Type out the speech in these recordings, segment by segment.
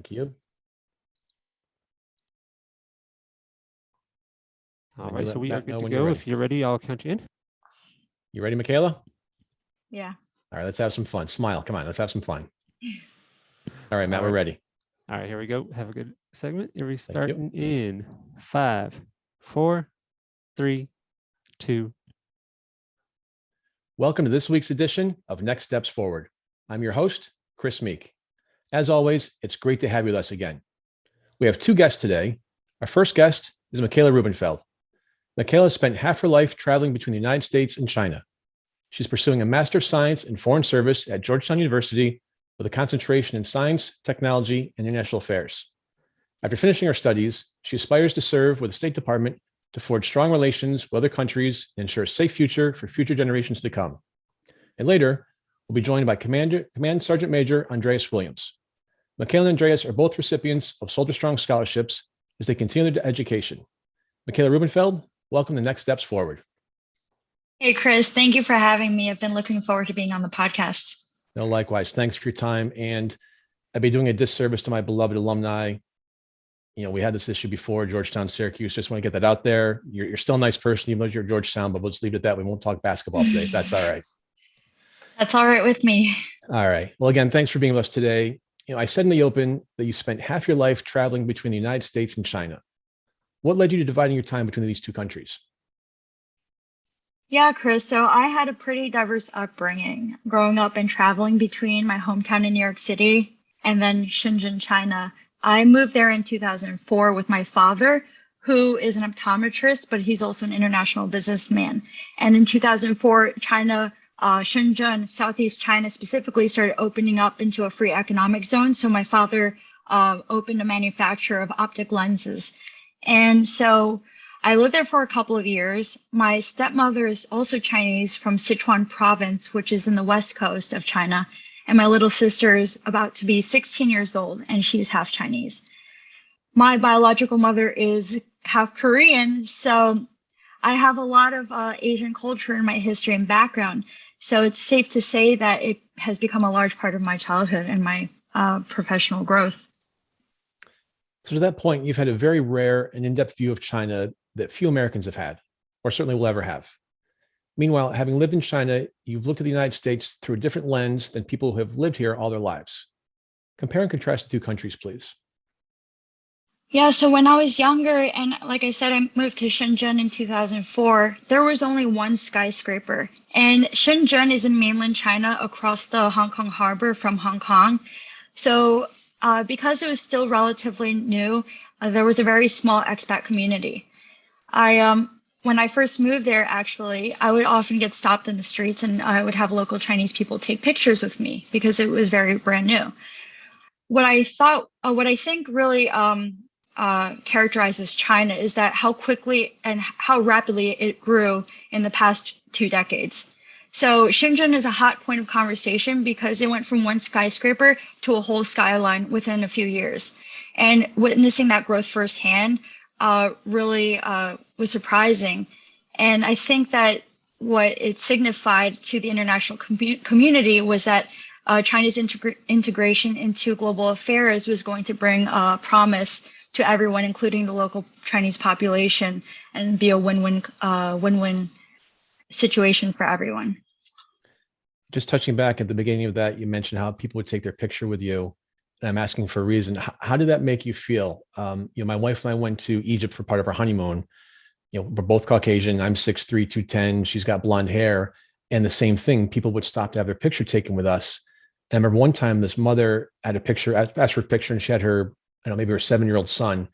Thank you. All right, so we are good to go. If you're ready, I'll count you in. You ready, Michaela? Yeah. All right, let's have some fun. Smile. Come on, let's have some fun. All right, Matt, we're ready. All right, here we go. Have a good segment. Here we starting in 5, 4, 3, 2. Welcome to this week's edition of Next Steps Forward. I'm your host, Chris Meek. As always, it's great to have you with us again. We have 2 guests today. Our first guest is Michaela Rubinfeld. Michaela spent half her life traveling between the United States and China. She's pursuing a Master of Science in Foreign Service at Georgetown University with a concentration in science, technology, and international affairs. After finishing her studies, she aspires to serve with the State Department to forge strong relations with other countries and ensure a safe future for future generations to come. And later, we'll be joined by Command Sergeant Major Andreas Williams. Michaela and Andreas are both recipients of SoldierStrong scholarships as they continue their education. Michaela Rubinfeld, welcome to Next Steps Forward. Hey, Chris, thank you for having me. I've been looking forward to being on the podcast. No, likewise. Thanks for your time. And I'd be doing a disservice to my beloved alumni. You know, we had this issue before, Georgetown, Syracuse. Just want to get that out there. You're still a nice person, even though you're Georgetown, but we'll just leave it at that. We won't talk basketball today. That's all right. That's all right with me. All right. Well, again, thanks for being with us today. You know, I said in the open that you spent half your life traveling between the United States and China. What led you to dividing your time between these 2 countries? Yeah, Chris. So I had a pretty diverse upbringing, growing up and traveling between my hometown in New York City and then Shenzhen, China. I moved there in 2004 with my father, who is an optometrist, but he's also an international businessman. And in 2004, China, Shenzhen, Southeast China specifically started opening up into a free economic zone. So my father opened a manufacturer of optic lenses. And so I lived there for a couple of years. My stepmother is also Chinese from Sichuan province, which is in the west coast of China. And my little sister is about to be 16 years old, and she's half Chinese. My biological mother is half Korean, so I have a lot of Asian culture in my history and background. So it's safe to say that it has become a large part of my childhood and my professional growth. So to that point, you've had a very rare and in-depth view of China that few Americans have had, or certainly will ever have. Meanwhile, having lived in China, you've looked at the United States through a different lens than people who have lived here all their lives. Compare and contrast the 2 countries, please. Yeah, so when I was younger, and like I said, I moved to Shenzhen in 2004, there was only one skyscraper. And Shenzhen is in mainland China across the Hong Kong harbor from Hong Kong. So because it was still relatively new, there was a very small expat community. When I first moved there, actually, I would often get stopped in the streets and I would have local Chinese people take pictures with me because it was very brand new. What I think really characterizes China is that how quickly and how rapidly it grew in the past 2 decades. So Shenzhen is a hot point of conversation because it went from one skyscraper to a whole skyline within a few years. And witnessing that growth firsthand really was surprising. And I think that what it signified to the international community was that China's integration into global affairs was going to bring promise to everyone, including the local Chinese population, and be a win-win situation for everyone. Just touching back at the beginning of that, you mentioned how people would take their picture with you. And I'm asking for a reason. How did that make you feel? You know, my wife and I went to Egypt for part of our honeymoon. You know, we're both Caucasian. I'm 6'3", 210. She's got blonde hair. And the same thing, people would stop to have their picture taken with us. And I remember one time this mother had a picture, asked for a picture, and she had her, I don't know, maybe her 7-year-old son.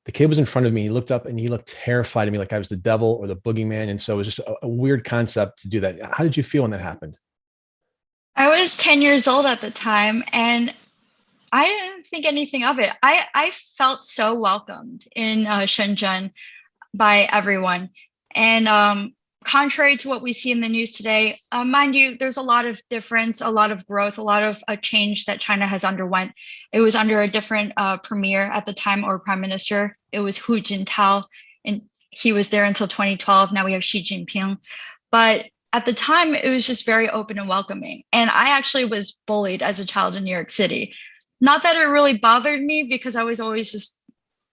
The kid was in front of me. He looked up and he looked terrified at me, like I was the devil or the boogeyman. And so it was just a weird concept to do that. How did you feel when that happened? I was 10 years old at the time, and I didn't think anything of it. I felt so welcomed in Shenzhen by everyone. And contrary to what we see in the news today, mind you, there's a lot of difference, a lot of growth, a lot of change that China has underwent. It was under a different premier at the time, or prime minister. It was Hu Jintao, and he was there until 2012. Now we have Xi Jinping. But at the time, it was just very open and welcoming. And I actually was bullied as a child in New York City. Not that it really bothered me because I was always just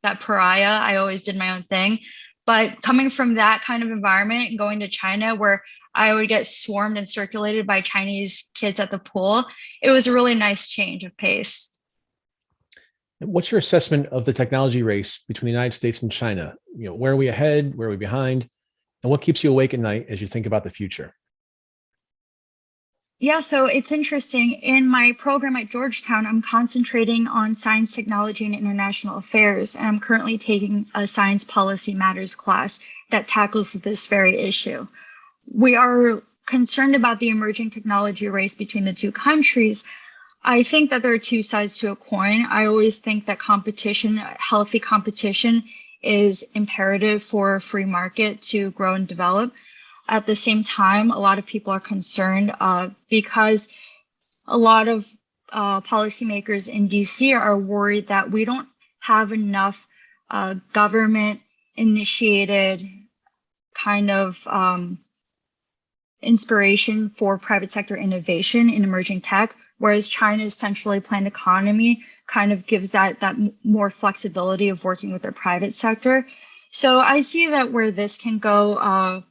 that pariah. I always did my own thing. But coming from that kind of environment and going to China where I would get swarmed and circulated by Chinese kids at the pool, it was a really nice change of pace. What's your assessment of the technology race between the United States and China? Where are we ahead? Where are we behind? And what keeps you awake at night as you think about the future? Yeah, so it's interesting. In my program at Georgetown, I'm concentrating on science, technology, and international affairs. And I'm currently taking a science policy matters class that tackles this very issue. We are concerned about the emerging technology race between the two countries. I think that there are two sides to a coin. I always think that competition, healthy competition, is imperative for a free market to grow and develop. At the same time, a lot of people are concerned because a lot of policymakers in DC are worried that we don't have enough government initiated kind of inspiration for private sector innovation in emerging tech, whereas China's centrally planned economy kind of gives that more flexibility of working with their private sector. So I see that where this can go,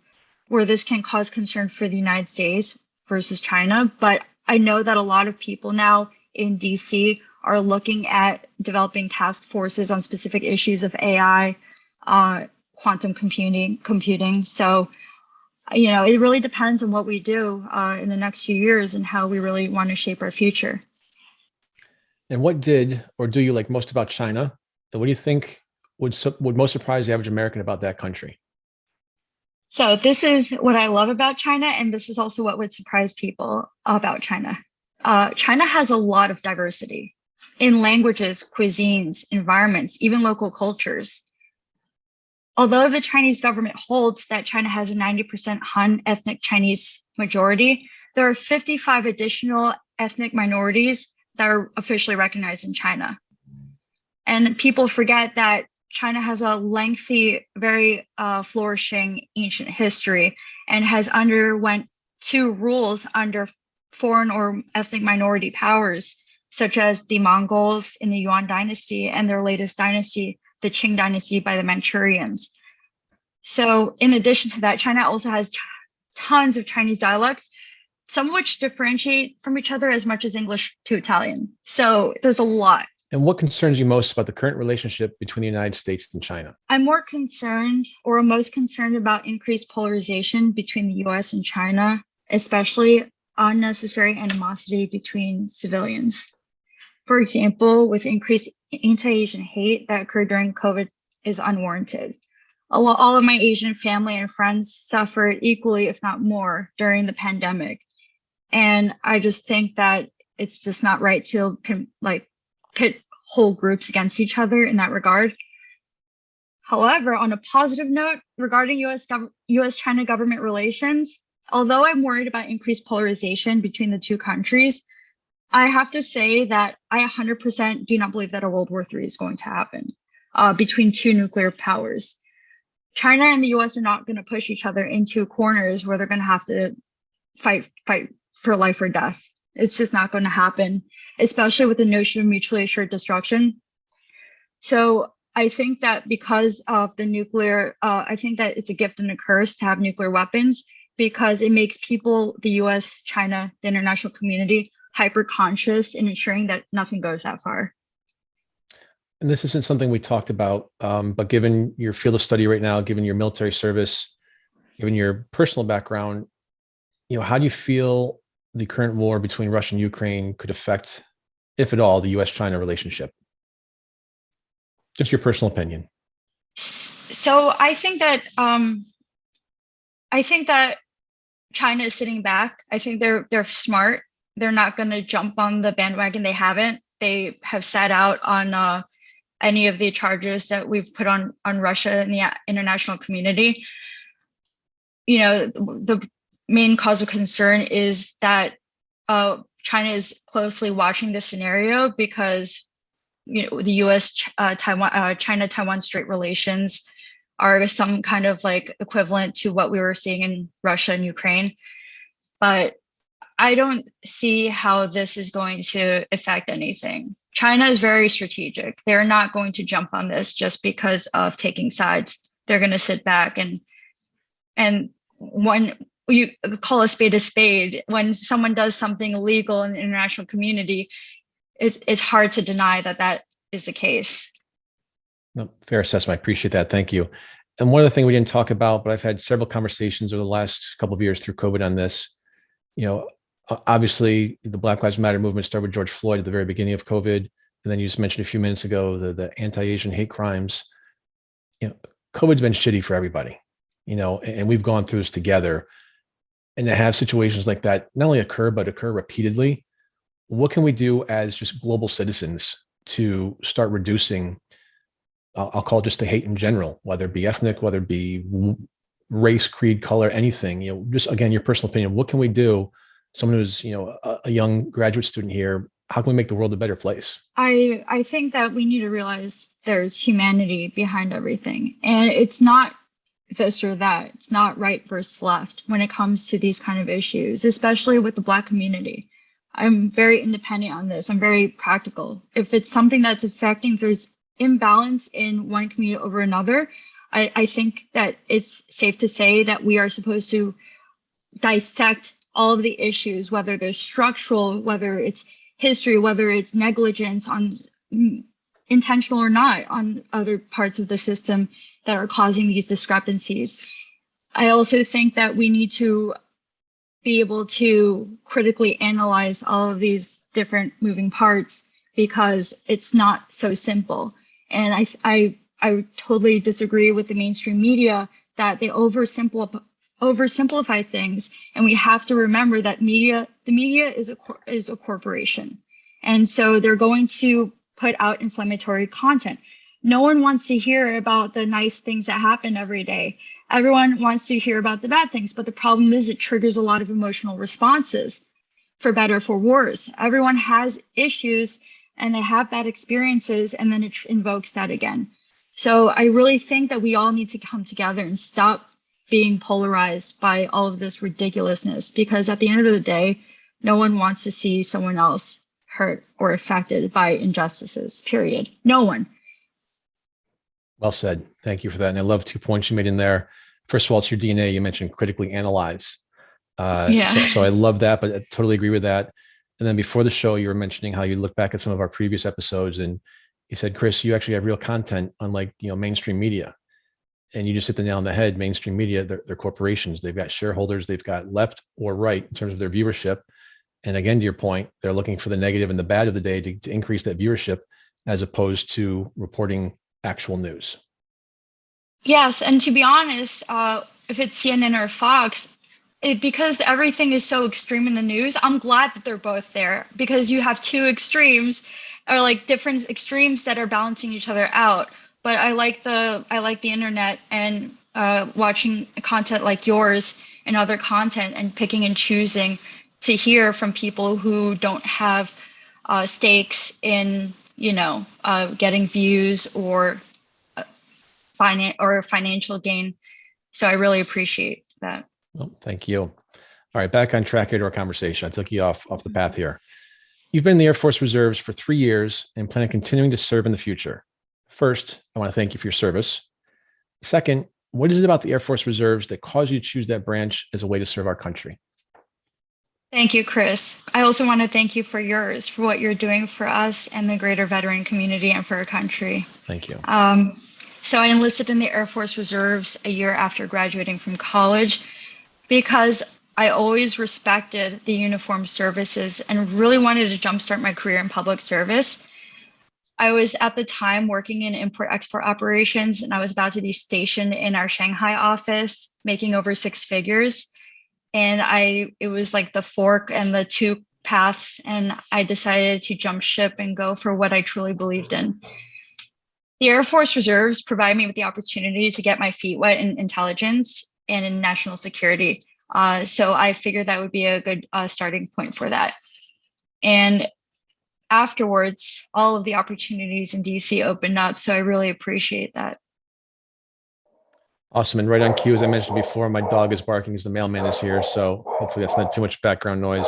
where this can cause concern for the United States versus China. But I know that a lot of people now in DC are looking at developing task forces on specific issues of AI, quantum computing. So, it really depends on what we do in the next few years and how we really want to shape our future. And what did or do you like most about China? And what do you think would most surprise the average American about that country? So this is what I love about China, and this is also what would surprise people about China. China has a lot of diversity in languages, cuisines, environments, even local cultures. Although the Chinese government holds that China has a 90% Han ethnic Chinese majority, there are 55 additional ethnic minorities that are officially recognized in China. And people forget that China has a lengthy, very flourishing ancient history and has underwent 2 rules under foreign or ethnic minority powers, such as the Mongols in the Yuan dynasty and their latest dynasty, the Qing dynasty by the Manchurians. So in addition to that, China also has tons of Chinese dialects, some of which differentiate from each other as much as English to Italian. So there's a lot. And what concerns you most about the current relationship between the United States and China? I'm more concerned or most concerned about increased polarization between the US and China, especially unnecessary animosity between civilians. For example, with increased anti-Asian hate that occurred during COVID is unwarranted. All of my Asian family and friends suffered equally, if not more, during the pandemic. And I just think that it's just not right to pit whole groups against each other in that regard. However, on a positive note regarding US-China government relations, although I'm worried about increased polarization between the two countries, I have to say that I 100% do not believe that a World War III is going to happen between 2 nuclear powers. China and the US are not going to push each other into corners where they're going to have to fight for life or death. It's just not going to happen, especially with the notion of mutually assured destruction. So I think that because of the nuclear, I think that it's a gift and a curse to have nuclear weapons because it makes people, the US, China, the international community, hyper conscious in ensuring that nothing goes that far. And this isn't something we talked about, but given your field of study right now, given your military service, given your personal background, how do you feel the current war between Russia and Ukraine could affect, if at all, the US-China relationship? Just your personal opinion. So I think that China is sitting back. I think they're smart. They're not going to jump on the bandwagon. They haven't. They have sat out on any of the charges that we've put on Russia and the international community. The main cause of concern is that China is closely watching this scenario because the U.S. China-Taiwan Strait relations are some kind of equivalent to what we were seeing in Russia and Ukraine. But I don't see how this is going to affect anything. China is very strategic. They're not going to jump on this just because of taking sides. They're going to sit back and when you call a spade, when someone does something illegal in the international community, it's hard to deny that that is the case. No, fair assessment. I appreciate that. Thank you. And one other thing we didn't talk about, but I've had several conversations over the last couple of years through COVID on this. Obviously the Black Lives Matter movement started with George Floyd at the very beginning of COVID. And then you just mentioned a few minutes ago, the anti-Asian hate crimes. COVID's been shitty for everybody, and we've gone through this together. And to have situations like that not only occur, but occur repeatedly, what can we do as just global citizens to start reducing, I'll call it just the hate in general, whether it be ethnic, whether it be race, creed, color, anything, just again, your personal opinion, what can we do? Someone who's, a young graduate student here, how can we make the world a better place? I think that we need to realize there's humanity behind everything. And it's not this or that. It's not right versus left when it comes to these kind of issues, especially with the Black community. I'm very independent on this. I'm very practical. If it's something that's affecting, if there's imbalance in one community over another, I think that it's safe to say that we are supposed to dissect all of the issues, whether they're structural, whether it's history, whether it's negligence on intentional or not on other parts of the system that are causing these discrepancies. I also think that we need to be able to critically analyze all of these different moving parts because it's not so simple. And I totally disagree with the mainstream media that they oversimplify things. And we have to remember that the media is a corporation. And so they're going to put out inflammatory content. No one wants to hear about the nice things that happen every day. Everyone wants to hear about the bad things, but the problem is it triggers a lot of emotional responses, for better or for worse. Everyone has issues and they have bad experiences, and then it invokes that again. So I really think that we all need to come together and stop being polarized by all of this ridiculousness, because at the end of the day, no one wants to see someone else hurt or affected by injustices, period. No one. Well said. Thank you for that. And I love 2 points you made in there. First of all, it's your DNA. You mentioned critically analyze. So I love that, but I totally agree with that. And then before the show, you were mentioning how you look back at some of our previous episodes and you said, Chris, you actually have real content, unlike, mainstream media. And you just hit the nail on the head. Mainstream media, they're corporations. They've got shareholders. They've got left or right in terms of their viewership. And again, to your point, they're looking for the negative and the bad of the day to increase that viewership, as opposed to reporting actual news. Yes, and to be honest, if it's CNN or Fox, because everything is so extreme in the news, I'm glad that they're both there, because you have two extremes, or like different extremes that are balancing each other out. But I like the internet and watching content like yours and other content and picking and choosing to hear from people who don't have stakes in getting views or financial gain. So I really appreciate that. Well, thank you. All right, back on track here to our conversation. I took you off the path here. You've been in the Air Force Reserves for 3 years and plan on continuing to serve in the future. First, I want to thank you for your service. Second, what is it about the Air Force Reserves that caused you to choose that branch as a way to serve our country? Thank you, Chris. I also want to thank you for yours, for what you're doing for us and the greater veteran community and for our country. Thank you. So I enlisted in the Air Force Reserves a year after graduating from college because I always respected the uniformed services and really wanted to jumpstart my career in public service. I was at the time working in import-export operations, and I was about to be stationed in our Shanghai office, making over 6 figures. And it was like the fork and the two paths, and I decided to jump ship and go for what I truly believed in. The Air Force Reserves provide me with the opportunity to get my feet wet in intelligence and in national security. So I figured that would be a good starting point for that. And afterwards, all of the opportunities in DC opened up. So I really appreciate that. Awesome. And right on cue, as I mentioned before, my dog is barking as the mailman is here. So hopefully that's not too much background noise.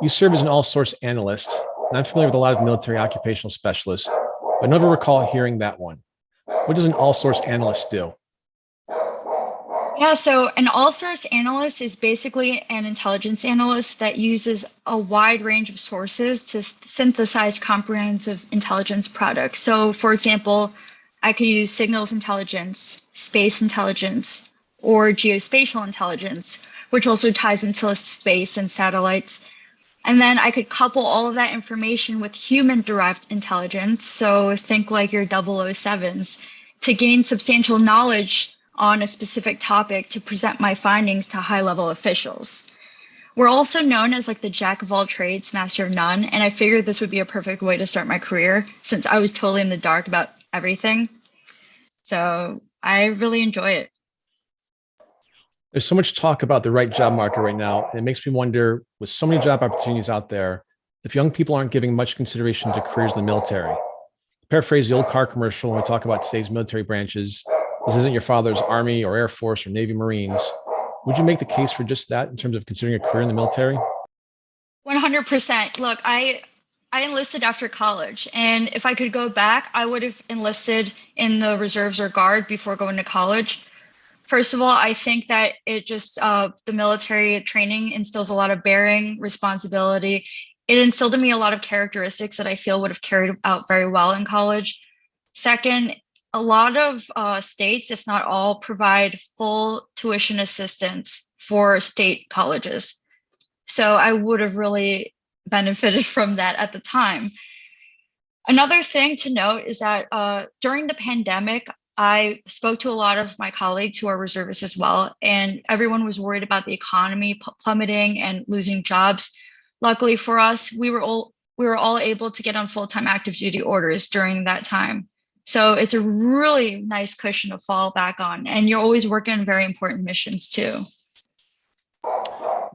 You serve as an All-Source Analyst. and I'm familiar with a lot of military occupational specialists, but never recall hearing that one. What does an all-source analyst do? Yeah, so an all-source analyst is basically an intelligence analyst that uses a wide range of sources to synthesize comprehensive intelligence products. So, for example, I could use signals intelligence, space intelligence, or geospatial intelligence, which also ties into space and satellites. And then I could couple all of that information with human-derived intelligence, so think like your 007s, to gain substantial knowledge on a specific topic to present my findings to high-level officials. We're also known as like the jack of all trades, master of none, and I figured this would be a perfect way to start my career since I was totally in the dark about everything. So I really enjoy it. There's so much talk about the right job market right now, and it makes me wonder, with so many job opportunities out there, if young people aren't giving much consideration to careers in the military. To paraphrase the old car commercial when we talk about today's military branches, this isn't your father's Army or Air Force or Navy Marines. Would you make the case for just that in terms of considering a career in the military? 100%. Look, I enlisted after college, and if I could go back, I would have enlisted in the reserves or guard before going to college. First of all, I think that it just, the military training instills a lot of bearing, responsibility. It instilled in me a lot of characteristics that I feel would have carried out very well in college. Second, a lot of states, if not all, provide full tuition assistance for state colleges. So I would have really benefited from that at the time. Another thing to note is that during the pandemic, I spoke to a lot of my colleagues who are reservists as well, and everyone was worried about the economy plummeting and losing jobs. Luckily for us, we were all able to get on full-time active duty orders during that time. So it's a really nice cushion to fall back on, and you're always working on very important missions too.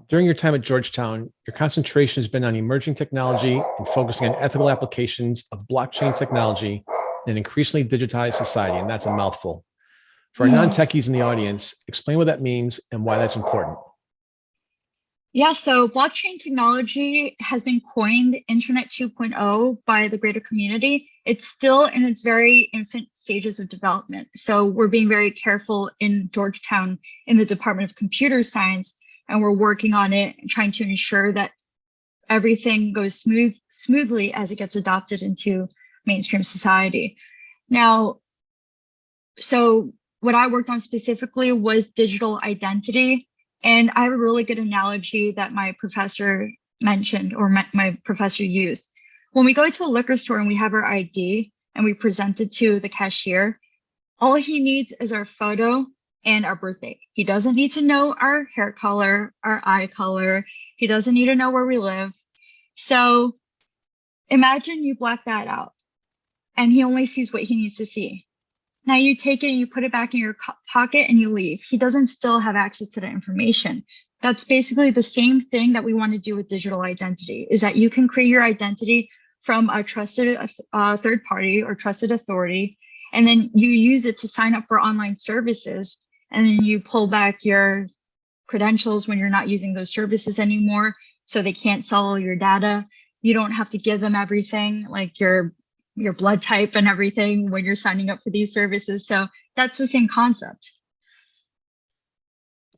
During your time at Georgetown, your concentration has been on emerging technology and focusing on ethical applications of blockchain technology in an increasingly digitized society, and that's a mouthful. For our non-techies in the audience, explain what that means and why that's important. Yeah, so blockchain technology has been coined Internet 2.0 by the greater community. It's still in its very infant stages of development. So we're being very careful in Georgetown in the Department of Computer Science, and we're working on it and trying to ensure that everything goes smoothly as it gets adopted into mainstream society. Now, so what I worked on specifically was digital identity. And I have a really good analogy that my professor mentioned, or my professor used. When we go to a liquor store and we have our ID and we present it to the cashier, all he needs is our photo and our birthday. He doesn't need to know our hair color, our eye color. He doesn't need to know where we live. So imagine you black that out and he only sees what he needs to see. Now you take it and you put it back in your pocket and you leave. He doesn't still have access to that information. That's basically the same thing that we want to do with digital identity, is that you can create your identity from a trusted third party or trusted authority, and then you use it to sign up for online services, and then you pull back your credentials when you're not using those services anymore, so they can't sell all your data. You don't have to give them everything, like your blood type and everything, when you're signing up for these services. So that's the same concept.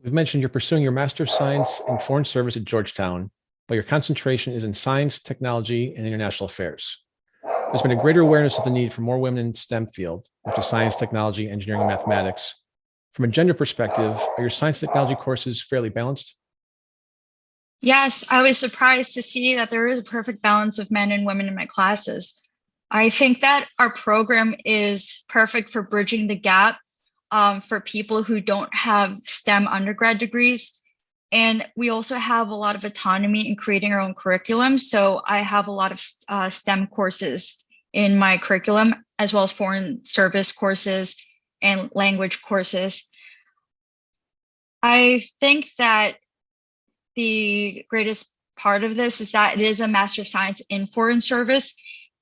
We've mentioned you're pursuing your Master of Science in Foreign Service at Georgetown, but your concentration is in science, technology, and international affairs. There's been a greater awareness of the need for more women in STEM field, which is science, technology, engineering, and mathematics. From a gender perspective, are your science technology courses fairly balanced? Yes, I was surprised to see that there is a perfect balance of men and women in my classes. I think that our program is perfect for bridging the gap for people who don't have STEM undergrad degrees. And we also have a lot of autonomy in creating our own curriculum. So I have a lot of STEM courses in my curriculum, as well as foreign service courses and language courses. I think that the greatest part of this is that it is a Master of Science in Foreign Service,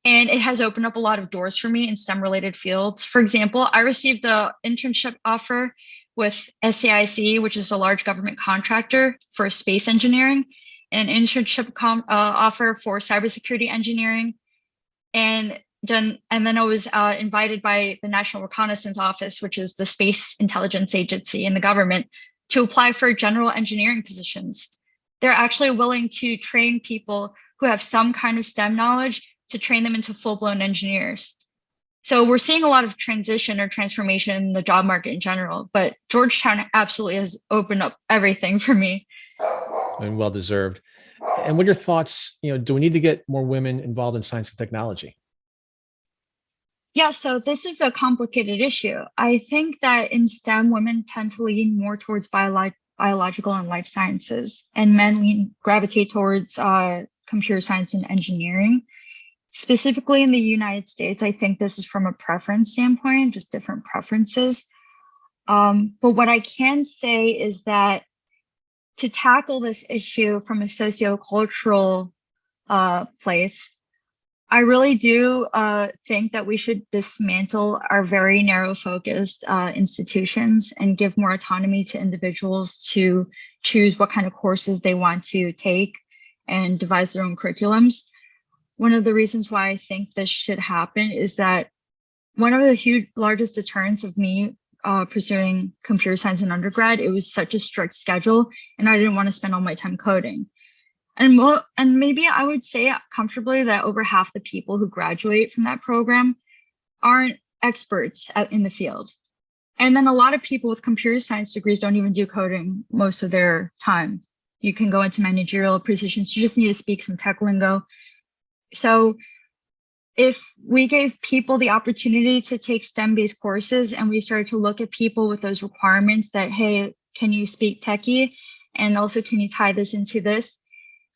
and it has opened up a lot of doors for me in STEM related fields. For example, I received an internship offer with SAIC, which is a large government contractor for space engineering. an internship offer for cybersecurity engineering. And then I was invited by the National Reconnaissance Office, which is the space intelligence agency in the government, to apply for general engineering positions. They're actually willing to train people who have some kind of STEM knowledge to train them into full-blown engineers. So we're seeing a lot of transition or transformation in the job market in general, but Georgetown absolutely has opened up everything for me. And well-deserved. And what are your thoughts, do we need to get more women involved in science and technology? Yeah, so this is a complicated issue. I think that in STEM, women tend to lean more towards biological and life sciences, and men gravitate towards computer science and engineering. Specifically in the United States, I think this is from a preference standpoint, just different preferences. But what I can say is that to tackle this issue from a sociocultural place, I really do think that we should dismantle our very narrow focused institutions and give more autonomy to individuals to choose what kind of courses they want to take and devise their own curriculums. One of the reasons why I think this should happen is that one of the largest deterrents of me pursuing computer science in undergrad, it was such a strict schedule, and I didn't want to spend all my time coding. And maybe I would say comfortably that over half the people who graduate from that program aren't experts in the field. And then a lot of people with computer science degrees don't even do coding most of their time. You can go into managerial positions. You just need to speak some tech lingo. So if we gave people the opportunity to take STEM-based courses and we started to look at people with those requirements that, hey, can you speak techie? And also, can you tie this into this?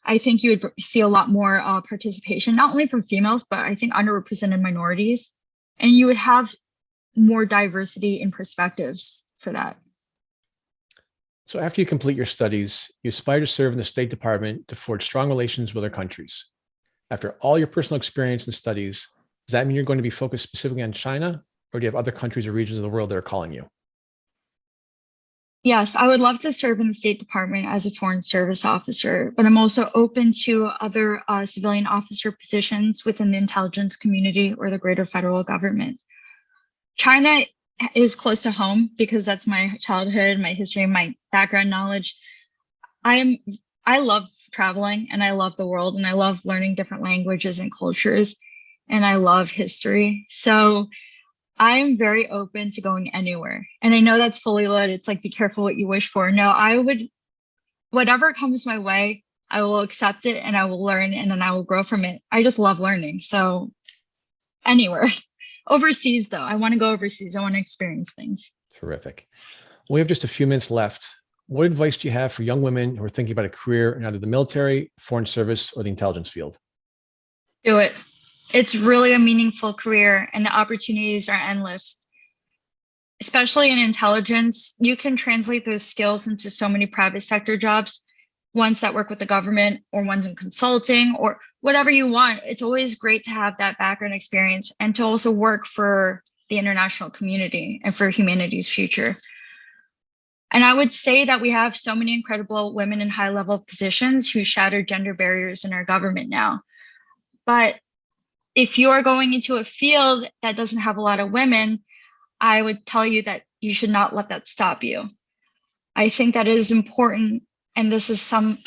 I think you would see a lot more participation, not only from females, but I think underrepresented minorities. And you would have more diversity in perspectives for that. So after you complete your studies, you aspire to serve in the State Department to forge strong relations with other countries. After all your personal experience and studies, does that mean you're going to be focused specifically on China, or do you have other countries or regions of the world that are calling you? Yes, I would love to serve in the State Department as a foreign service officer, but I'm also open to other civilian officer positions within the intelligence community or the greater federal government. China is close to home because that's my childhood, my history, my background knowledge. I love traveling and I love the world and I love learning different languages and cultures and I love history. So I am very open to going anywhere. And I know that's fully loaded. It's like, be careful what you wish for. No, whatever comes my way, I will accept it and I will learn and then I will grow from it. I just love learning. So anywhere. Overseas though, I want to go overseas. I want to experience things. Terrific. We have just a few minutes left. What advice do you have for young women who are thinking about a career in either the military, foreign service, or the intelligence field? Do it. It's really a meaningful career and the opportunities are endless. Especially in intelligence, you can translate those skills into so many private sector jobs, ones that work with the government or ones in consulting or whatever you want. It's always great to have that background experience and to also work for the international community and for humanity's future. And I would say that we have so many incredible women in high-level positions who shatter gender barriers in our government now. But if you are going into a field that doesn't have a lot of women, I would tell you that you should not let that stop you. I think that it is important, and this is some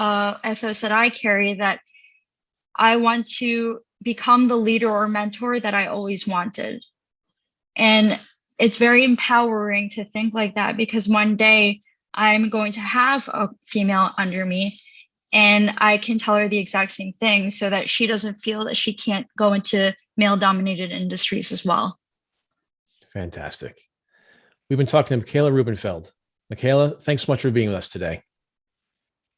ethos that I carry, that I want to become the leader or mentor that I always wanted. And it's very empowering to think like that because one day I'm going to have a female under me and I can tell her the exact same thing so that she doesn't feel that she can't go into male-dominated industries as well. Fantastic. We've been talking to Michaela Rubinfeld. Michaela, thanks so much for being with us today.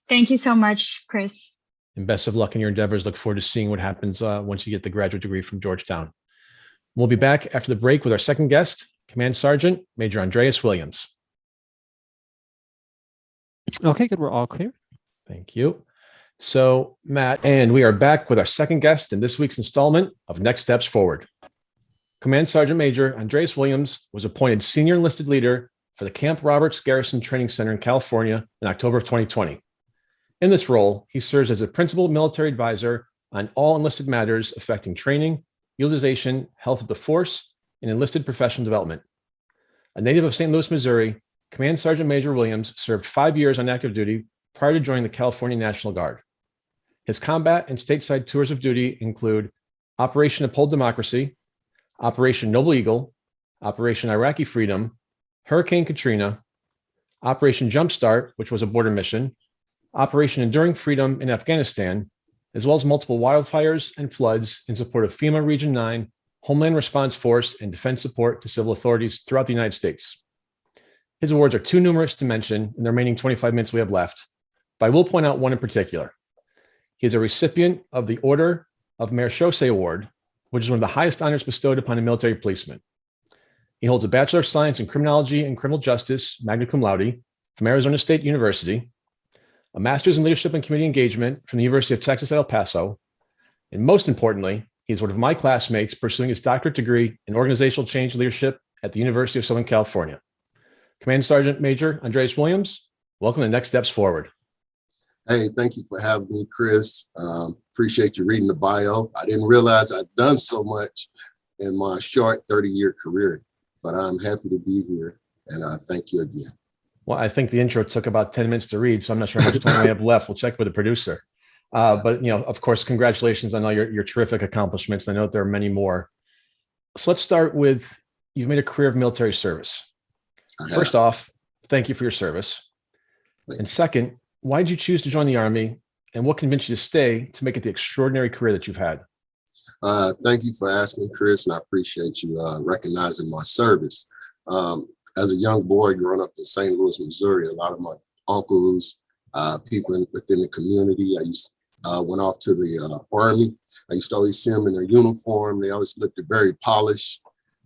Thank you so much, Chris. And best of luck in your endeavors. Look forward to seeing what happens once you get the graduate degree from Georgetown. We'll be back after the break with our second guest, Command Sergeant Major Andraus Williams. Okay, good. We're all clear. Thank you. So, Matt, and we are back with our second guest in this week's installment of Next Steps Forward. Command Sergeant Major Andraus Williams was appointed Senior Enlisted Leader for the Camp Roberts Garrison Training Center in California in October of 2020. In this role, he serves as a principal military advisor on all enlisted matters affecting training, utilization, health of the force, and enlisted professional development. A native of St. Louis, Missouri, Command Sergeant Major Williams served 5 years on active duty prior to joining the California National Guard. His combat and stateside tours of duty include Operation Uphold Democracy, Operation Noble Eagle, Operation Iraqi Freedom, Hurricane Katrina, Operation Jumpstart, which was a border mission, Operation Enduring Freedom in Afghanistan, as well as multiple wildfires and floods in support of FEMA Region 9, Homeland Response Force, and defense support to civil authorities throughout the United States. His awards are too numerous to mention in the remaining 25 minutes we have left, but I will point out one in particular. He is a recipient of the Order of Maréchaussée Award, which is one of the highest honors bestowed upon a military policeman. He holds a Bachelor of Science in Criminology and Criminal Justice, magna cum laude, from Arizona State University, a Master's in Leadership and Community Engagement from the University of Texas at El Paso, and most importantly, he is one of my classmates pursuing his doctorate degree in Organizational Change Leadership at the University of Southern California. Command Sergeant Major Andraus Williams, welcome to Next Steps Forward. Hey, thank you for having me, Chris. Appreciate you reading the bio. I didn't realize I'd done so much in my short 30-year career, but I'm happy to be here, and thank you again. Well, I think the intro took about 10 minutes to read, so I'm not sure how much time we have left. We'll check with the producer. But, of course, congratulations on all your terrific accomplishments. I know that there are many more. So let's start with, you've made a career of military service. First off, thank you for your service. And second, why did you choose to join the Army, and what convinced you to stay to make it the extraordinary career that you've had? Thank you for asking, Chris, and I appreciate you recognizing my service. As a young boy growing up in St. Louis, Missouri, a lot of my uncles, people within the community, went off to the Army. I used to always see them in their uniform. They always looked very polished.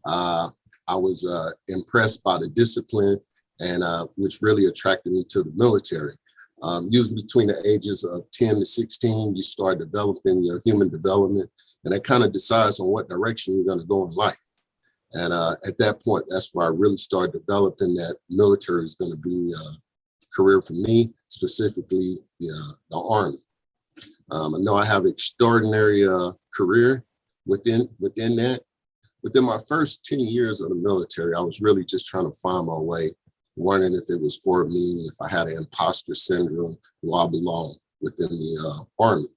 I was impressed by the discipline, and which really attracted me to the military. Usually between the ages of 10 to 16, you start developing your human development, and that kind of decides on what direction you're going to go in life. And at that point, that's where I really started developing that military is going to be a career for me, specifically the Army. I know I have an extraordinary career within that. Within my first 10 years of the military, I was really just trying to find my way, wondering if it was for me, if I had an imposter syndrome, do I belong within the Army.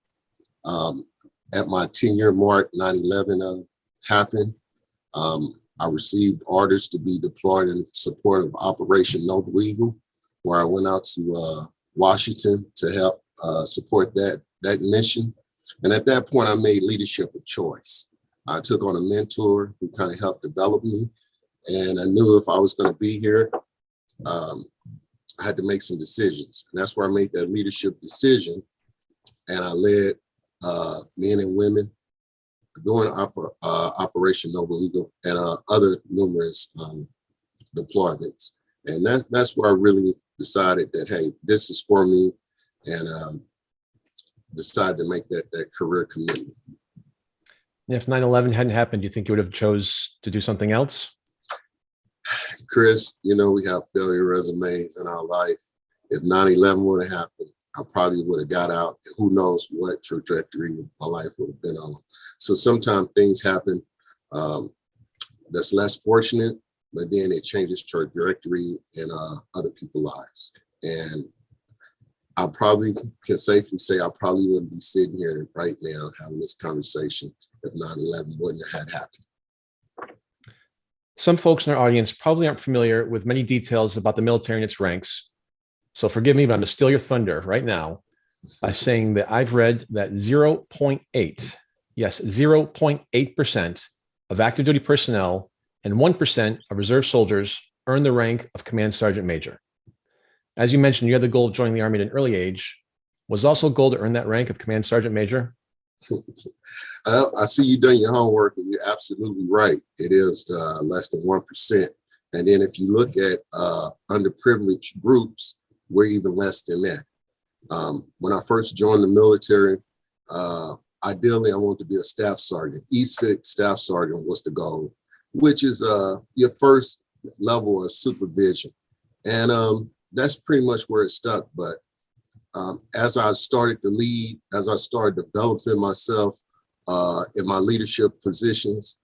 At my 10-year mark, 9/11 happened. I received orders to be deployed in support of Operation Noble Eagle, where I went out to Washington to help support that mission. And at that point, I made leadership a choice. I took on a mentor who kind of helped develop me. And I knew if I was going to be here, I had to make some decisions. And that's where I made that leadership decision. And I led men and women during Operation Noble Eagle and other numerous deployments. And that's where I really decided that, hey, this is for me, and decided to make that career commitment. If 9/11 hadn't happened, do you think you would have chose to do something else? Chris, we have failure resumes in our life. If 9/11 would have happened, I probably would have got out. Who knows what trajectory my life would have been on. So sometimes things happen that's less fortunate, but then it changes trajectory in other people's lives. And I probably can safely say I probably wouldn't be sitting here right now having this conversation if 9/11 wouldn't have happened. Some folks in our audience probably aren't familiar with many details about the military and its ranks. So forgive me, but I'm going to steal your thunder right now by saying that I've read that 0.8% of active duty personnel and 1% of reserve soldiers earn the rank of Command Sergeant Major. As you mentioned, you had the goal of joining the Army at an early age. Was also a goal to earn that rank of Command Sergeant Major? I see you done your homework, and you're absolutely right. It is less than 1%. And then if you look at underprivileged groups, we're even less than that. When I first joined the military, ideally I wanted to be a staff sergeant. E6 staff sergeant was the goal, which is your first level of supervision. And that's pretty much where it stuck. But As I started to lead, as I started developing myself in my leadership positions,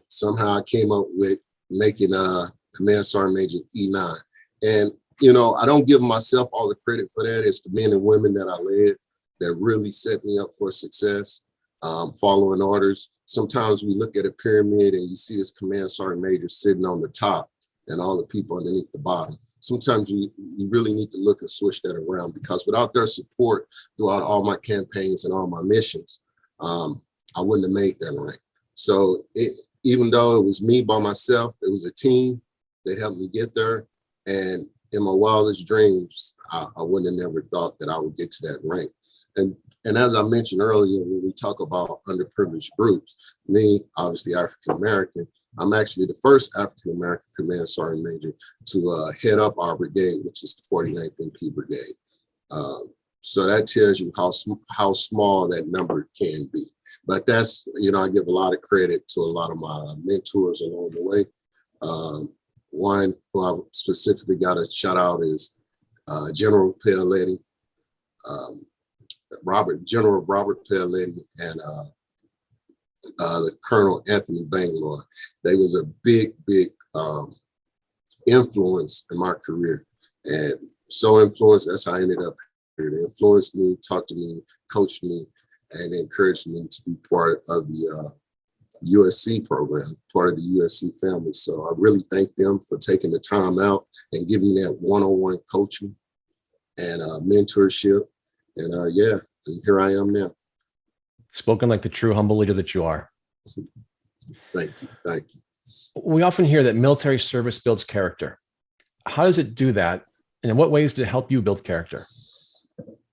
somehow I came up with making a Command Sergeant Major E9. And, I don't give myself all the credit for that. It's the men and women that I led that really set me up for success, following orders. Sometimes we look at a pyramid and you see this Command Sergeant Major sitting on the top and all the people underneath the bottom. Sometimes you really need to look and switch that around, because without their support throughout all my campaigns and all my missions, I wouldn't have made that rank. So even though it was me by myself, it was a team that helped me get there. And in my wildest dreams, I wouldn't have never thought that I would get to that rank. And as I mentioned earlier, when we talk about underprivileged groups, me, obviously African-American, I'm actually the first African-American Command Sergeant Major to head up our brigade, which is the 49th MP Brigade. So that tells you how small that number can be. But that's, I give a lot of credit to a lot of my mentors along the way. One who I specifically got to shout out is General Paoletti, General Robert Paoletti, and the Colonel Anthony Bangalore. They was a big influence in my career, and so influenced, that's how I ended up here. They influenced me, talked to me, coached me, and encouraged me to be part of the USC program, part of the USC family. So I really thank them for taking the time out and giving me that one-on-one coaching and mentorship. And and here I am now. Spoken like the true humble leader that you are. Thank you. We often hear that military service builds character. How does it do that? And in what ways did it help you build character?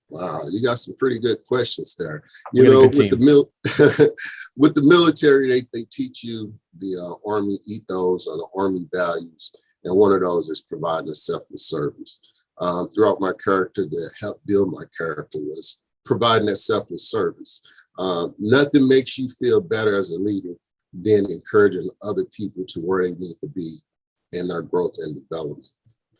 Wow, you got some pretty good questions there. With with the military, they teach you the Army ethos or the Army values. And one of those is providing a selfless service. Throughout my character, that helped build my character was providing that selfless service. Nothing makes you feel better as a leader than encouraging other people to where they need to be in their growth and development.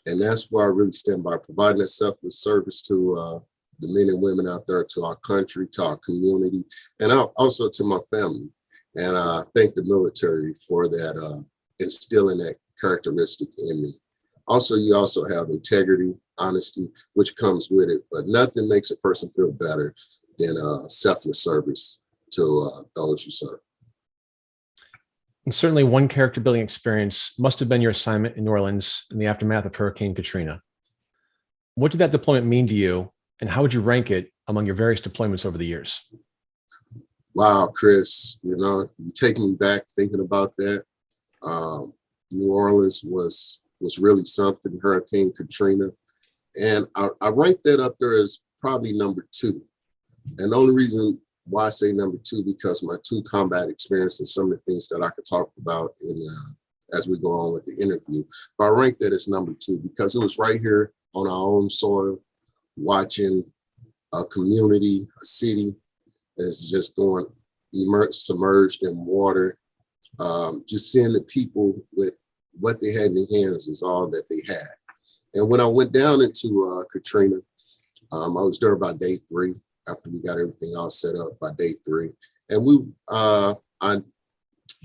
And that's why I really stand by, providing that selfless service to the men and women out there, to our country, to our community, and also to my family. And I thank the military for that, instilling that characteristic in me. Also, you also have integrity, honesty, which comes with it, but nothing makes a person feel better than selfless service to those you serve. And certainly one character building experience must have been your assignment in New Orleans in the aftermath of Hurricane Katrina. What did that deployment mean to you, and how would you rank it among your various deployments over the years? Wow, Chris, you take me back thinking about that. New Orleans was really something, Hurricane Katrina. And I rank that up there as probably number 2. And the only reason why I say number 2, because my 2 combat experiences, some of the things that I could talk about as we go on with the interview. But I rank that as number 2 because it was right here on our own soil, watching a community, a city that's just going submerged in water. Just seeing the people with what they had in their hands is all that they had. And when I went down into Katrina, I was there by day 3 after we got everything all set up by day 3. And I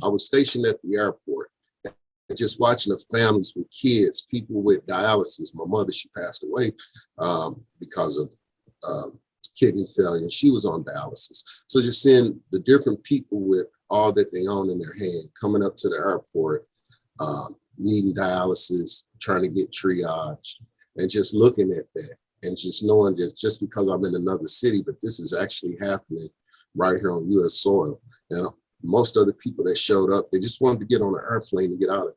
was stationed at the airport and just watching the families with kids, people with dialysis. My mother, she passed away because of kidney failure, and she was on dialysis. So just seeing the different people with all that they own in their hand coming up to the airport, needing dialysis, trying to get triage, and just looking at that and just knowing that just because I'm in another city, but this is actually happening right here on U.S. soil. And most of the people that showed up, they just wanted to get on an airplane and get out of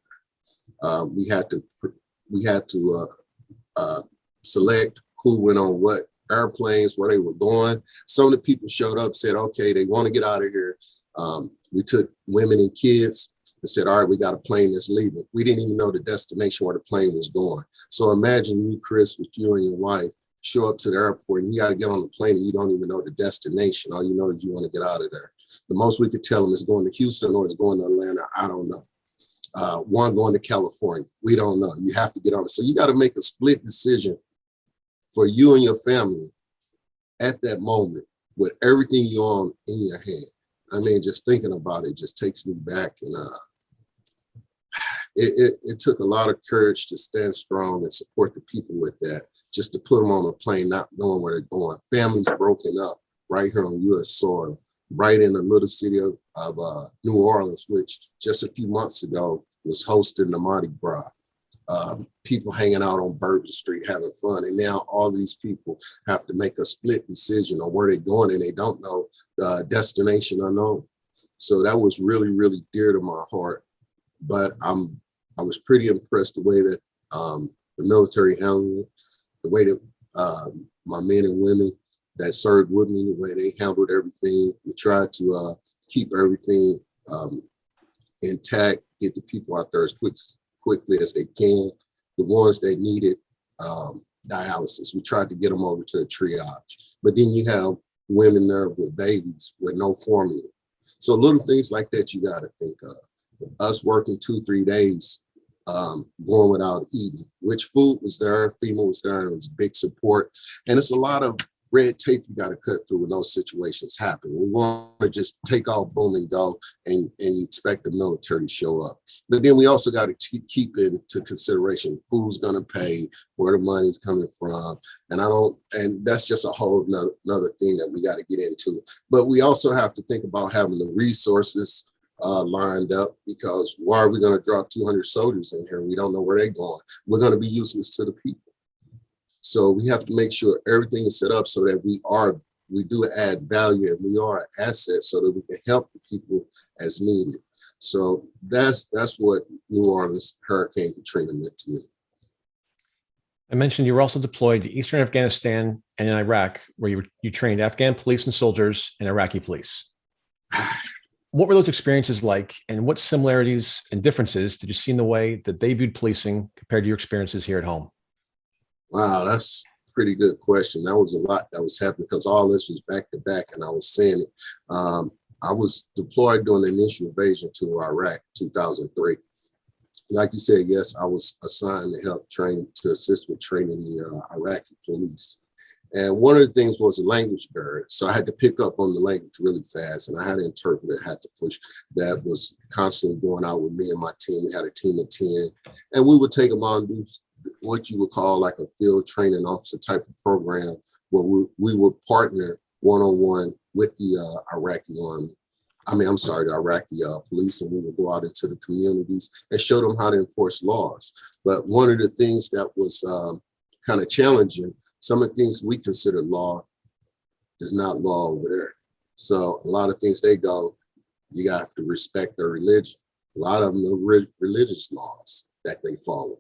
there. We had to select who went on what airplanes, where they were going. Some of the people showed up, said, okay, they want to get out of here. We took women and kids and said, all right, we got a plane that's leaving. We didn't even know the destination where the plane was going. So imagine you, Chris, with you and your wife, show up to the airport and you got to get on the plane and you don't even know the destination. All you know is you want to get out of there. The most we could tell them is going to Houston or it's going to Atlanta. I don't know. One going to California. We don't know. You have to get on it. So you got to make a split decision for you and your family at that moment with everything you own in your hand. I mean, just thinking about it just takes me back, and it took a lot of courage to stand strong and support the people with that, just to put them on a plane, not knowing where they're going. Families broken up right here on U.S. soil, right in the little city of New Orleans, which just a few months ago was hosting the Mardi Gras. People hanging out on Bourbon Street having fun. And now all these people have to make a split decision on where they're going, and they don't know the destination unknown. So that was really, really dear to my heart. But I was pretty impressed the way that the military handled it, the way that my men and women that served with me, the way they handled everything. We tried to keep everything intact, get the people out there as quickly as they can. The ones that needed dialysis, we tried to get them over to a triage. But then you have women there with babies with no formula. So little things like that you got to think of. Us working 2-3 days, going without eating, which food was there, FEMA was there, and it was big support. And it's a lot of red tape you got to cut through when those situations happen. We want to just take off, boom, and go, and you expect the military to show up. But then we also got to keep into consideration who's going to pay, where the money's coming from. And that's just a whole another thing that we got to get into. But we also have to think about having the resources lined up, because why are we going to drop 200 soldiers in here? We don't know where they're going. We're going to be useless to the people. So we have to make sure everything is set up so that we do add value, and we are an asset so that we can help the people as needed. So that's what New Orleans Hurricane Katrina meant to me. I mentioned you were also deployed to Eastern Afghanistan and in Iraq, where you trained Afghan police and soldiers and Iraqi police. What were those experiences like, and what similarities and differences did you see in the way that they viewed policing compared to your experiences here at home? Wow, that's a pretty good question. That was a lot that was happening because all this was back to back, and I was saying it. I was deployed during the initial invasion to Iraq, 2003. Like you said, yes, I was assigned to help to assist with training the Iraqi police. And one of the things was a language barrier. So I had to pick up on the language really fast, and I had to interpret it, had to push. That was constantly going out with me and my team. We had a team of 10, and we would take them on and do what you would call like a field training officer type of program, where we would partner one-on-one with the Iraqi police, and we would go out into the communities and show them how to enforce laws. But one of the things that was kind of challenging, some of the things we consider law is not law over there. So a lot of things you have to respect their religion. A lot of them are religious laws that they follow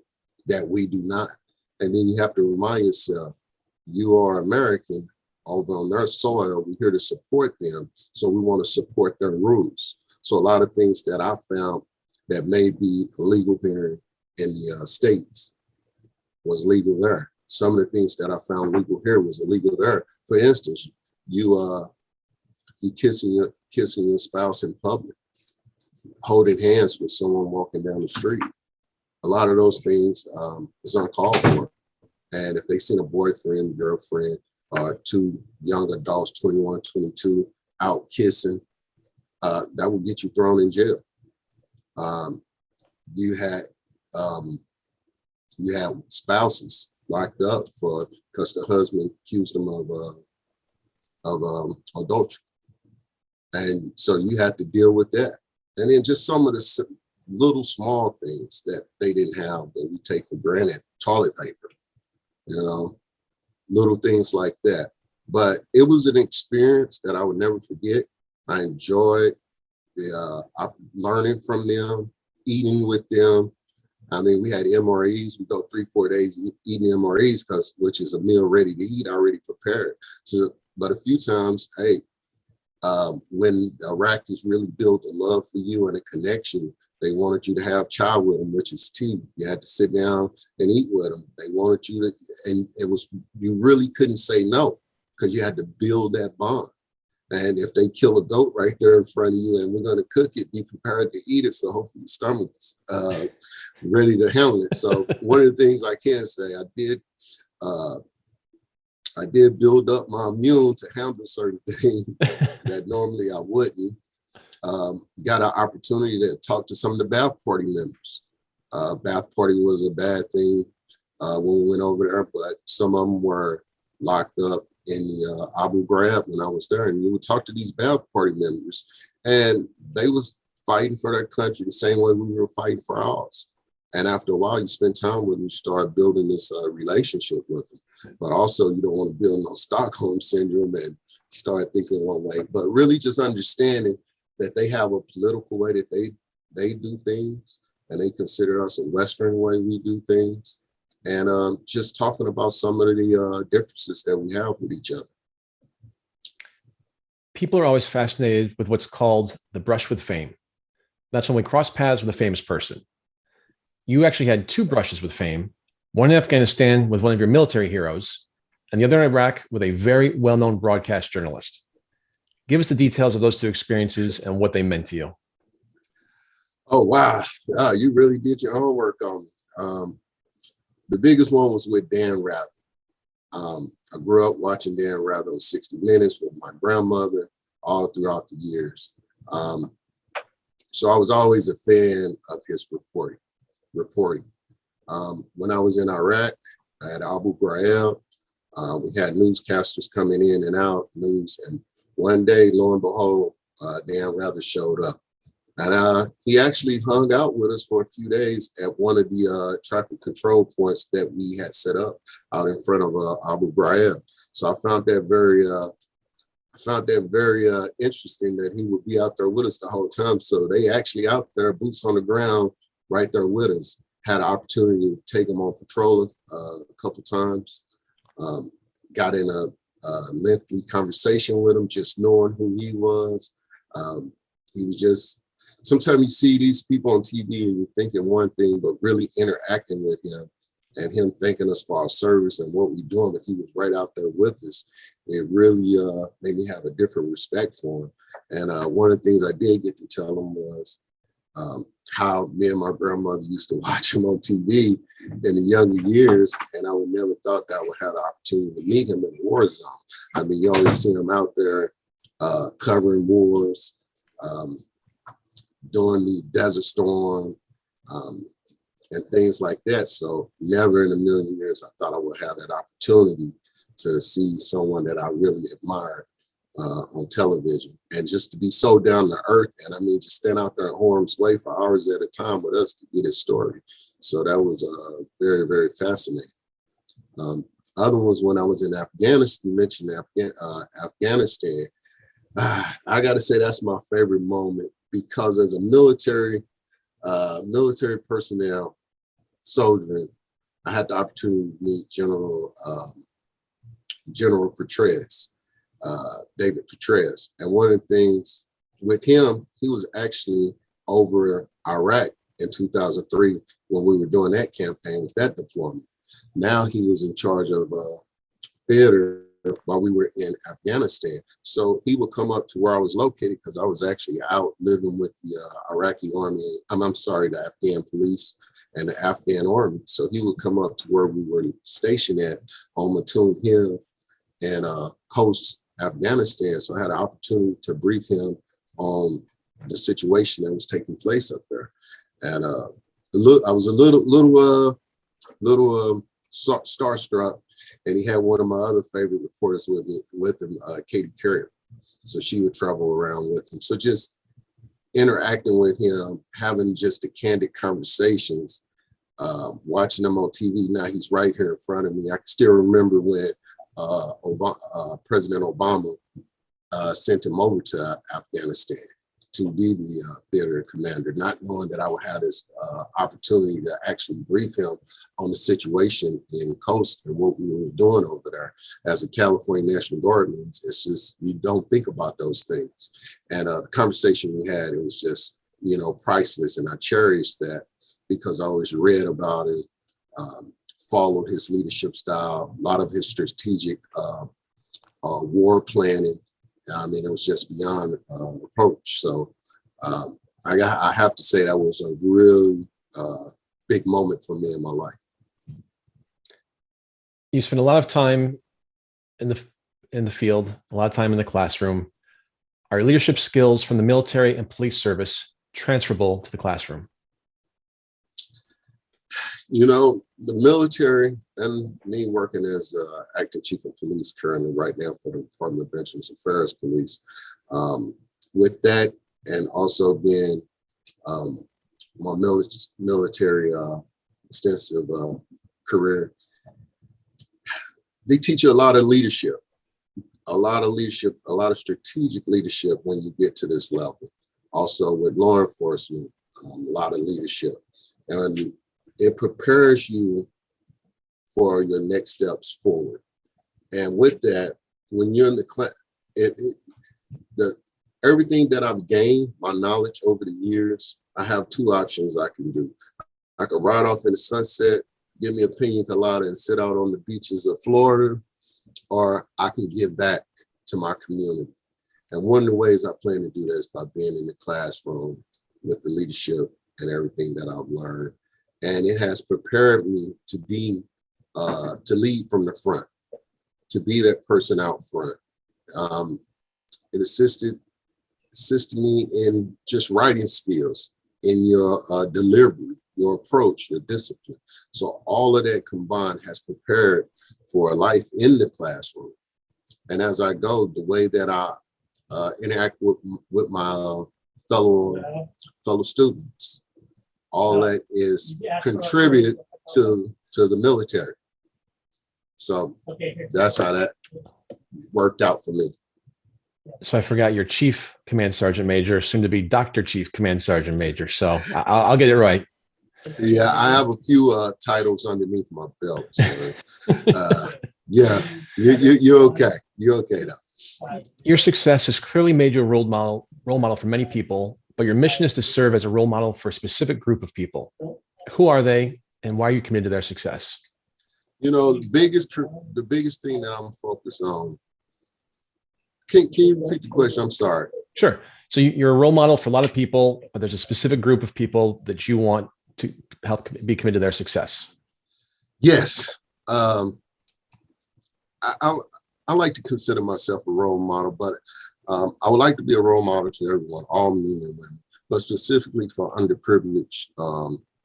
that we do not. And then you have to remind yourself, you are American, although on their soil, we're here to support them. So we want to support their rules. So a lot of things that I found that may be illegal here in the States was legal there. Some of the things that I found legal here was illegal there. For instance, you kissing your spouse in public, holding hands with someone walking down the street. A lot of those things is uncalled for. And if they seen a boyfriend, girlfriend, two young adults, 21, 22, out kissing, that would get you thrown in jail. You had spouses locked up because the husband accused them of adultery, and so you had to deal with that. And then just some of the little small things that they didn't have that we take for granted, toilet paper, little things like that. But it was an experience that I would never forget. I enjoyed learning from them, eating with them. I mean, we had MREs. We go 3-4 days eating MREs, which is a meal ready to eat, already prepared. So, but a few times, when the Iraqis really built a love for you and a connection, they wanted you to have chai with them, which is tea. You had to sit down and eat with them. They wanted you to, and you really couldn't say no, because you had to build that bond. And if they kill a goat right there in front of you and we're going to cook it, be prepared to eat it. So hopefully your stomach's ready to handle it. So one of the things I can say, I did I did build up my immune to handle certain things that normally I wouldn't. Got an opportunity to talk to some of the Ba'ath Party members. Ba'ath Party was a bad thing when we went over there, but some of them were locked up in the Abu Ghraib when I was there. And you would talk to these Ba'ath Party members, and they was fighting for their country the same way we were fighting for ours. And after a while, you spend time with them, you start building this relationship with them. But also, you don't want to build no Stockholm syndrome and start thinking one way, but really just understanding that they have a political way that they do things, and they consider us a Western way we do things. And just talking about some of the differences that we have with each other. People are always fascinated with what's called the brush with fame. That's when we cross paths with a famous person. You actually had two brushes with fame, one in Afghanistan with one of your military heroes, and the other in Iraq with a very well-known broadcast journalist. Give us the details of those two experiences and what they meant to you. Oh, wow. You really did your homework on me. The biggest one was with Dan Rather. I grew up watching Dan Rather on 60 Minutes with my grandmother all throughout the years. So I was always a fan of his reporting. When I was in Iraq, at Abu Ghraib, we had newscasters coming in and out, news, and one day, lo and behold, Dan Rather showed up. And he actually hung out with us for a few days at one of the traffic control points that we had set up out in front of Abu Ghraib. So I found that very interesting that he would be out there with us the whole time. So they actually out there, boots on the ground, right there with us. Had an opportunity to take him on patrol a couple times. Got in a lengthy conversation with him, just knowing who he was. He was just, sometimes you see these people on TV and you're thinking one thing, but really interacting with him and him thanking us for our service and what we're doing, but he was right out there with us. It really made me have a different respect for him. And one of the things I did get to tell him was how me and my grandmother used to watch him on TV in the younger years, and I would never thought that I would have the opportunity to meet him in a war zone. I mean, you always see him out there covering wars, doing the Desert Storm, and things like that. So never in a million years I thought I would have that opportunity to see someone that I really admired on television, and just to be so down to earth. And I mean, just stand out there in harm's way for hours at a time with us to get his story. So that was very, very fascinating. Other ones, when I was in Afghanistan, you mentioned Afghanistan. I got to say that's my favorite moment, because as a military personnel soldiering, I had the opportunity to meet General Petraeus. David Petraeus. And one of the things with him, he was actually over Iraq in 2003 when we were doing that campaign with that deployment. Now he was in charge of theater while we were in Afghanistan. So he would come up to where I was located, because I was actually out living with the Iraqi army, the Afghan police and the Afghan army. So he would come up to where we were stationed at on Mattoon Hill and coast Afghanistan. So I had an opportunity to brief him on the situation that was taking place up there. And I was a little starstruck, and he had one of my other favorite reporters with him, Katie Carrier. So she would travel around with him. So just interacting with him, having just the candid conversations, watching him on TV. Now he's right here in front of me. I can still remember when President Obama sent him over to Afghanistan to be the theater commander, not knowing that I would have this opportunity to actually brief him on the situation in Coast and what we were doing over there. As a California National Guardsman, it's just, you don't think about those things. And the conversation we had, it was just, priceless. And I cherished that, because I always read about it, followed his leadership style, a lot of his strategic war planning. I mean, it was just beyond approach. So I have to say that was a really big moment for me in my life. You spent a lot of time in the field, a lot of time in the classroom. Are leadership skills from the military and police service transferable to the classroom? You know, the military and me working as acting chief of police currently right now for the Department of Veterans Affairs Police. With that, and also being my military extensive career, they teach you a lot of leadership, a lot of strategic leadership when you get to this level. Also with law enforcement, a lot of leadership. And it prepares you for your next steps forward. And with that, when you're in the class, everything that I've gained, my knowledge over the years, I have two options I can do. I could ride off in the sunset, give me a pina colada and sit out on the beaches of Florida, or I can give back to my community. And one of the ways I plan to do that is by being in the classroom with the leadership and everything that I've learned. And it has prepared me to be, to lead from the front, to be that person out front. It assisted me in just writing skills, in your delivery, your approach, your discipline. So all of that combined has prepared for a life in the classroom. And as I go, the way that I interact with my fellow students, all that is contributed to the military. So that's how that worked out for me. So I forgot your Chief Command Sergeant Major, soon to be Dr. Chief Command Sergeant Major. So I'll get it right. Yeah, I have a few titles underneath my belt. So, yeah, you're okay. You're okay though. Your success has clearly made you a role model for many people, but your mission is to serve as a role model for a specific group of people. Who are they, and why are you committed to their success? You know, the biggest thing that I'm focused on. Can you repeat the question? I'm sorry. Sure. So you're a role model for a lot of people, but there's a specific group of people that you want to help be committed to their success. Yes. I like to consider myself a role model, but I would like to be a role model to everyone, all men and women, but specifically for underprivileged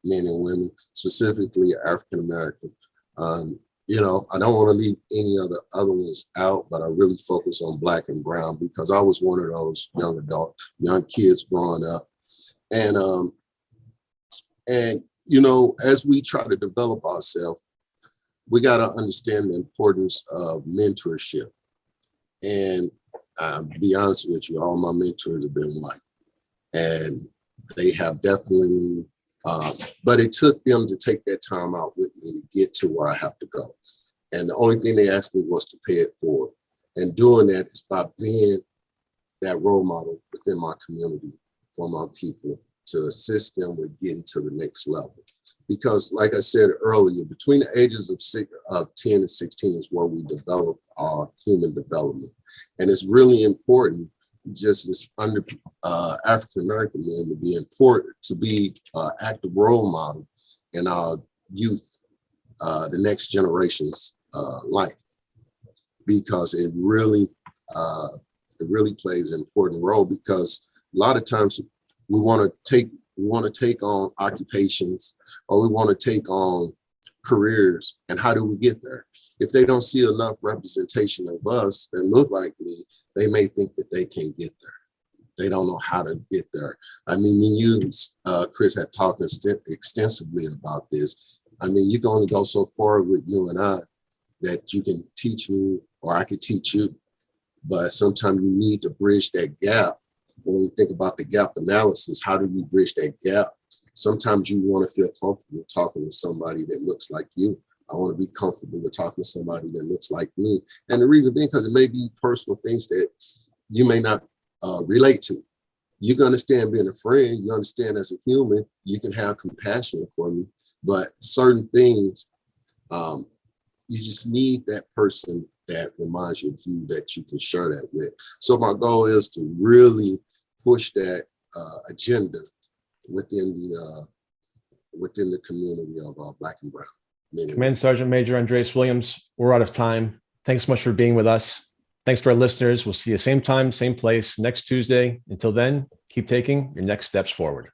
men and women, specifically African American. You know, I don't want to leave any other ones out, but I really focus on Black and brown because I was one of those young kids growing up. And you know, as we try to develop ourselves, we got to understand the importance of mentorship. And I'll be honest with you, all my mentors have been white. And they have definitely, but it took them to take that time out with me to get to where I have to go. And the only thing they asked me was to pay it forward. And doing that is by being that role model within my community for my people to assist them with getting to the next level. Because like I said earlier, between the ages of 10 and 16 is where we develop our human development. And it's really important, just as African-American men, to be active role model in our youth, the next generation's life, because it really plays an important role, because a lot of times we want to take on occupations, or we want to take on careers, and how do we get there? If they don't see enough representation of us that look like me, they may think that they can get there. They don't know how to get there. I mean, when you, Chris, had talked extensively about this, I mean, you can only go so far with you and I that you can teach me, or I could teach you, but sometimes you need to bridge that gap. When we think about the gap analysis, how do you bridge that gap? Sometimes you want to feel comfortable talking to somebody that looks like you. I want to be comfortable with talking to somebody that looks like me. And the reason being, because it may be personal things that you may not relate to. You can understand being a friend, you understand as a human, you can have compassion for me, but certain things, you just need that person that reminds you of you, that you can share that with. So my goal is to really push that agenda within the community of Black and brown men. Command Sergeant Major Andraus Williams, we're out of time. Thanks so much for being with us. Thanks to our listeners. We'll see you same time, same place next Tuesday. Until then, keep taking your next steps forward.